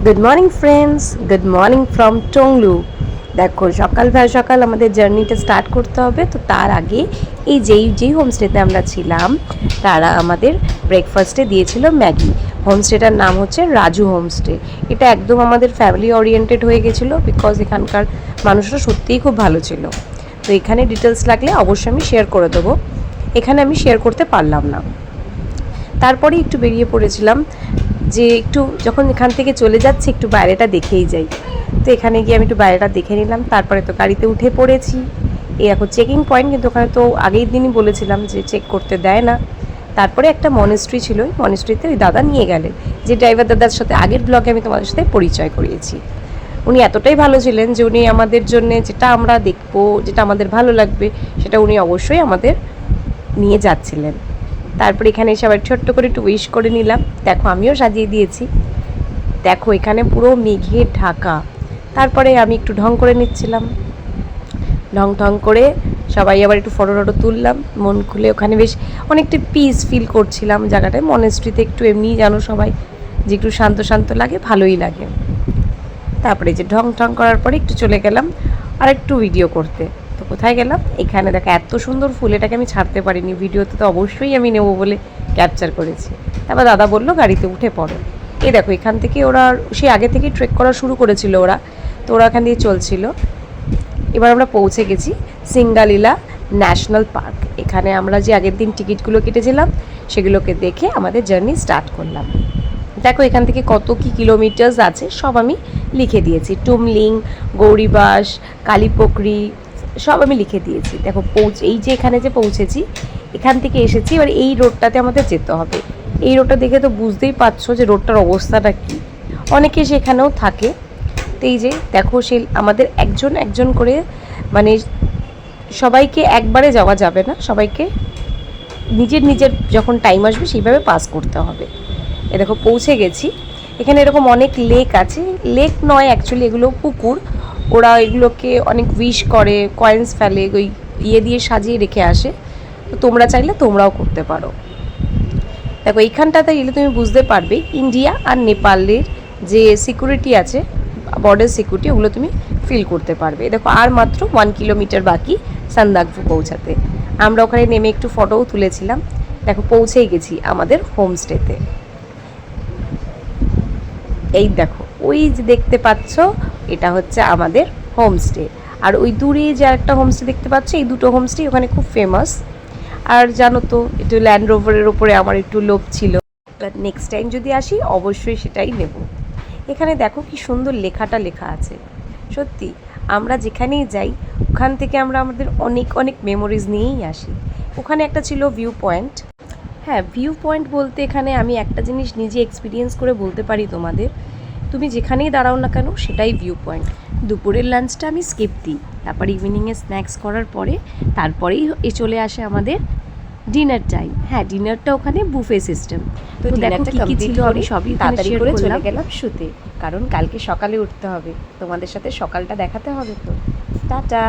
Good morning friends, good morning from Tonglu. দেখো সকাল সকাল আমাদের জার্নিটা স্টার্ট করতে হবে। তো তার আগে এই যেই হোমস্টেতে আমরা ছিলাম তারা আমাদের ব্রেকফাস্টে দিয়েছিল ম্যাগি। হোমস্টেটার নাম হচ্ছে রাজু হোমস্টে। এটা একদম আমাদের ফ্যামিলি ওরিয়েন্টেড হয়ে গেছিলো, বিকজ এখানকার মানুষরা সত্যিই খুব ভালো ছিল। তো এখানে ডিটেলস লাগলে অবশ্যই আমি শেয়ার করে দেবো, এখানে আমি শেয়ার করতে পারলাম না। তারপরে একটু বেরিয়ে পড়েছিলাম যে একটু যখন এখান থেকে চলে যাচ্ছে একটু বাইরেটা দেখেই যাই। তো এখানে গিয়ে আমি একটু বাইরেটা দেখে নিলাম। তারপরে তো গাড়িতে উঠে পড়েছি। এই এখন চেকিং পয়েন্ট, কিন্তু ওখানে তো আগের দিনই বলেছিলাম যে চেক করতে দেয় না। তারপরে একটা মনেস্ট্রি ছিল, ওই মনেস্ট্রিতে ওই দাদা নিয়ে গেলেন, যে ড্রাইভার দাদার সাথে আগের ব্লগে আমি তোমাদের সাথে পরিচয় করিয়েছি। উনি এতটাই ভালো ছিলেন যে উনি আমাদের জন্য যেটা আমরা দেখবো, যেটা আমাদের ভালো লাগবে, সেটা উনি অবশ্যই আমাদের নিয়ে যাচ্ছিলেন। তারপর এখানে এসে আবার ছোট্ট করে একটু উইশ করে নিলাম। দেখো আমিও সাজিয়ে দিয়েছি। দেখো এখানে পুরো মেঘে ঢাকা। তারপরে আমি একটু ঢং করে নিচ্ছিলাম, ঢং করে সবাই আবার একটু ফটো তুললাম মন খুলে। ওখানে বেশ অনেকটা পিস ফিল করছিলাম জায়গাটায়। মনেস্ট্রিতে একটু এমনিই জানো সবাই যে একটু শান্ত শান্ত লাগে, ভালোই লাগে। তারপরে যে ঢং করার পরে একটু চলে গেলাম আর একটু ভিডিও করতে। তো কোথায় গেলাম, এখানে দেখো এত সুন্দর ফুল, এটাকে আমি ছাড়তে পারিনি, ভিডিওতে তো অবশ্যই আমি নেবো বলে ক্যাপচার করেছি। তারপর দাদা বললো গাড়িতে উঠে পড়ো। এই দেখো এখান থেকে ওরা সে আগে থেকে ট্রেক করা শুরু করেছিল ওরা, তো ওরা এখান দিয়ে চলছিল। এবার আমরা পৌঁছে গেছি সিঙ্গালীলা ন্যাশনাল পার্ক। এখানে আমরা যে আগের দিন টিকিটগুলো কেটেছিলাম সেগুলোকে দেখে আমাদের জার্নি স্টার্ট করলাম। দেখো এখান থেকে কত কি কিলোমিটার্স আছে সব আমি লিখে দিয়েছি। টুমলিং, গৌরীবাস, কালীপোকরি সব আমি লিখে দিয়েছি। দেখো এই যে এখানে যে পৌঁছেছি, এখান থেকে এসেছি। এবার এই রোডটাতে আমাদের যেতে হবে। এই রোডটা দেখে তো বুঝতেই পারছো যে রোডটার অবস্থাটা কী। অনেকে সেখানেও থাকে। তো এই যে দেখো সে আমাদের একজন করে, মানে সবাইকে একবারে যাওয়া যাবে না, সবাইকে নিজের যখন টাইম আসবে সেইভাবে পাস করতে হবে। এ দেখো পৌঁছে গেছি। এখানে এরকম অনেক লেক আছে, লেক নয় অ্যাকচুয়ালি এগুলো পুকুর। ওরা এগুলোকে অনেক উইশ করে, কয়েন্স ফেলে, ওই দিয়ে সাজিয়ে রেখে আসে। তো তোমরা চাইলে তোমরাও করতে পারো। দেখো এইখানটাতে গেলে তুমি বুঝতে পারবে ইন্ডিয়া আর নেপালের যে সিকিউরিটি আছে, বর্ডার সিকিউরিটি, ওগুলো তুমি ফিল করতে পারবে। দেখো আর মাত্র 1 কিলোমিটার বাকি সান্দাকফু পৌঁছাতে। আমরা ওখানে নেমে একটু ফটোও তুলেছিলাম। দেখো পৌঁছেই গেছি আমাদের হোমস্টেতে। এই দেখো ওই যে দেখতে পাচ্ছ, এটা হচ্ছে আমাদের হোমস্টে। আর ওই দূরে যে একটা হোমস্টে দেখতে পাচ্ছ, এই দুটো হোমস্টে ওখানে খুব ফেমাস। আর জানো তো একটু ল্যান্ড রোভারের ওপরে আমার একটু লোভ ছিল, বাট নেক্সট টাইম যদি আসি অবশ্যই সেটাই নেব। এখানে দেখো কি সুন্দর লেখাটা লেখা আছে। সত্যি আমরা যেখানেই যাই ওখান থেকে আমরা আমাদের অনেক মেমোরিজ নিয়েই আসি। ওখানে একটা ছিল ভিউ পয়েন্ট। হ্যাঁ, ভিউ পয়েন্ট বলতে এখানে আমি একটা জিনিস নিজে এক্সপিরিয়েন্স করে বলতে পারি তোমাদের, তুমি যেখানেই দাঁড়াও না কেন সেটাই ভিউ পয়েন্ট। দুপুরের লাঞ্চটা আমি স্কিপ দিই, তারপর ইভিনিংয়ে স্ন্যাক্স করার পরে তারপরেই চলে আসে আমাদের ডিনার টাইম। হ্যাঁ, ডিনারটা ওখানে বুফে সিস্টেম। তো দেখো কি ছিল আমি সবই তাড়াতাড়ি করে চলে গেলাম শুতে, কারণ কালকে সকালে উঠতে হবে, তোমাদের সাথে সকালটা দেখাতে হবে। তো টাটা।